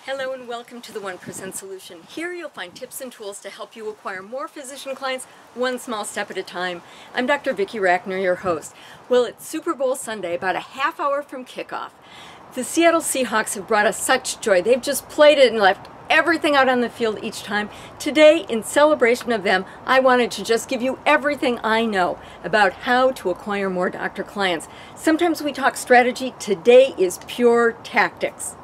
Hello and welcome to the 1% Solution. Here you'll find tips and tools to help you acquire more physician clients one small step at a time. I'm Dr. Vicki Rackner, your host. Well, it's Super Bowl Sunday, about a half hour from kickoff. The Seattle Seahawks have brought us such joy. They've just played it and left everything out on the field each time. Today, in celebration of them, I wanted to just give you everything I know about how to acquire more doctor clients. Sometimes we talk strategy. Today is pure tactics.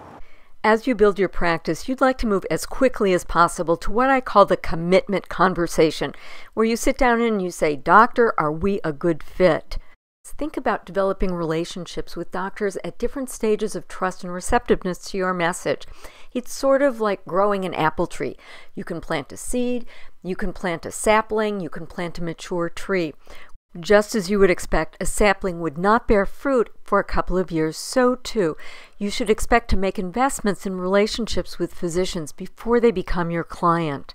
As you build your practice, you'd like to move as quickly as possible to what I call the commitment conversation, where you sit down and you say, "Doctor, are we a good fit?" Think about developing relationships with doctors at different stages of trust and receptiveness to your message. It's sort of like growing an apple tree. You can plant a seed, you can plant a sapling, you can plant a mature tree. Just as you would expect a sapling would not bear fruit for a couple of years, so too, you should expect to make investments in relationships with physicians before they become your client.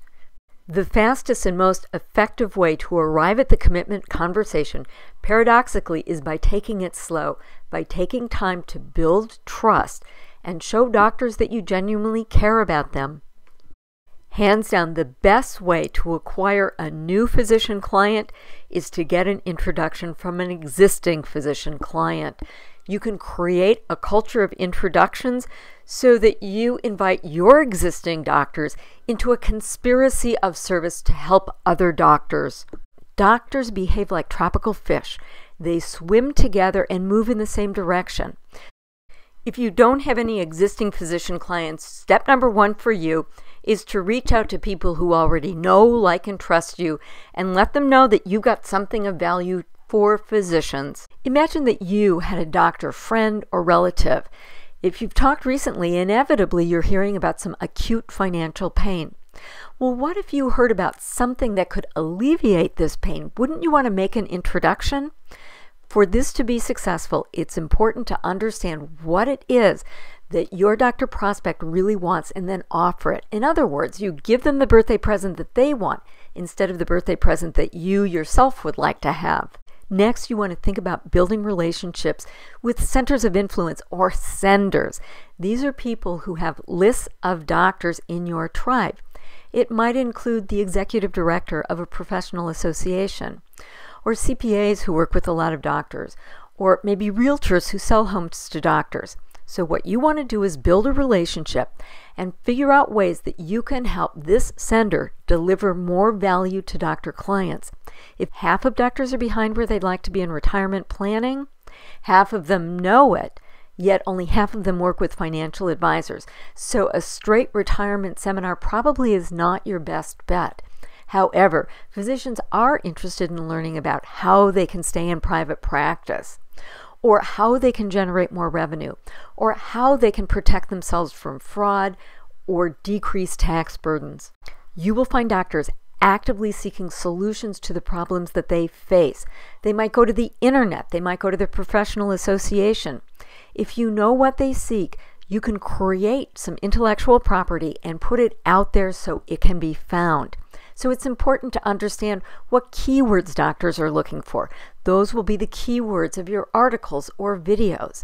The fastest and most effective way to arrive at the commitment conversation, paradoxically, is by taking it slow, by taking time to build trust and show doctors that you genuinely care about them. Hands down, the best way to acquire a new physician client is to get an introduction from an existing physician client. You can create a culture of introductions so that you invite your existing doctors into a conspiracy of service to help other doctors. Doctors behave like tropical fish. They swim together and move in the same direction. If you don't have any existing physician clients, step number one for you is to reach out to people who already know, like, and trust you, and let them know that you got something of value for physicians. Imagine that you had a doctor, friend, or relative. If you've talked recently, inevitably you're hearing about some acute financial pain. Well, what if you heard about something that could alleviate this pain? Wouldn't you want to make an introduction? For this to be successful, it's important to understand what it is that your doctor prospect really wants and then offer it. In other words, you give them the birthday present that they want instead of the birthday present that you yourself would like to have. Next, you want to think about building relationships with centers of influence or senders. These are people who have lists of doctors in your tribe. It might include the executive director of a professional association, or CPAs who work with a lot of doctors, or maybe realtors who sell homes to doctors. So what you want to do is build a relationship and figure out ways that you can help this sender deliver more value to doctor clients. If half of doctors are behind where they'd like to be in retirement planning, half of them know it, yet only half of them work with financial advisors. So a straight retirement seminar probably is not your best bet. However, physicians are interested in learning about how they can stay in private practice, or how they can generate more revenue, or how they can protect themselves from fraud or decrease tax burdens. You will find doctors actively seeking solutions to the problems that they face. They might go to the internet. They might go to their professional association. If you know what they seek, you can create some intellectual property and put it out there so it can be found. So it's important to understand what keywords doctors are looking for. Those will be the keywords of your articles or videos.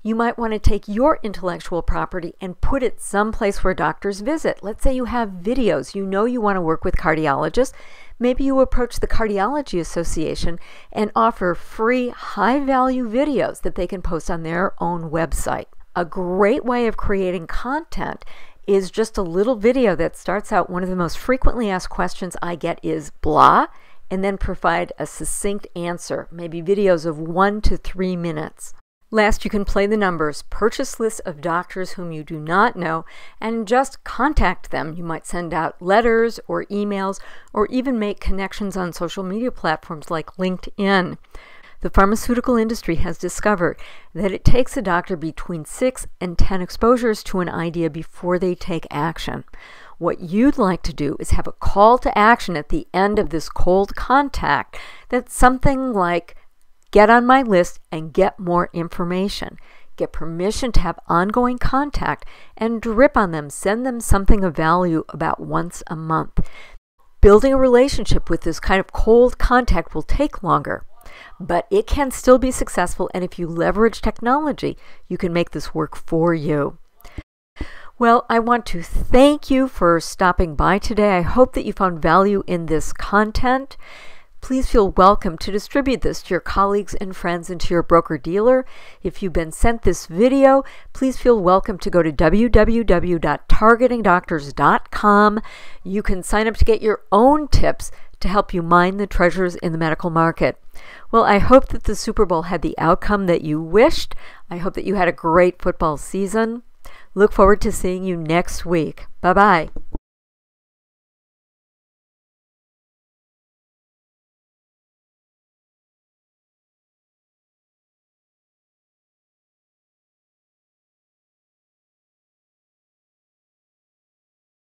You might want to take your intellectual property and put it someplace where doctors visit. Let's say you have videos. You know you want to work with cardiologists. Maybe you approach the Cardiology Association and offer free high-value videos that they can post on their own website. A great way of creating content is just a little video that starts out, one of the most frequently asked questions I get is blah, and then provide a succinct answer, maybe videos of 1 to 3 minutes. Last, you can play the numbers, purchase lists of doctors whom you do not know, and just contact them. You might send out letters or emails, or even make connections on social media platforms like LinkedIn. The pharmaceutical industry has discovered that it takes a doctor between 6 and 10 exposures to an idea before they take action. What you'd like to do is have a call to action at the end of this cold contact that's something like, get on my list and get more information. Get permission to have ongoing contact and drip on them. Send them something of value about once a month. Building a relationship with this kind of cold contact will take longer, but it can still be successful, and if you leverage technology, you can make this work for you. Well, I want to thank you for stopping by today. I hope that you found value in this content. Please feel welcome to distribute this to your colleagues and friends and to your broker-dealer. If you've been sent this video, please feel welcome to go to www.targetingdoctors.com. You can sign up to get your own tips to help you mine the treasures in the medical market. Well, I hope that the Super Bowl had the outcome that you wished. I hope that you had a great football season. Look forward to seeing you next week. Bye-bye.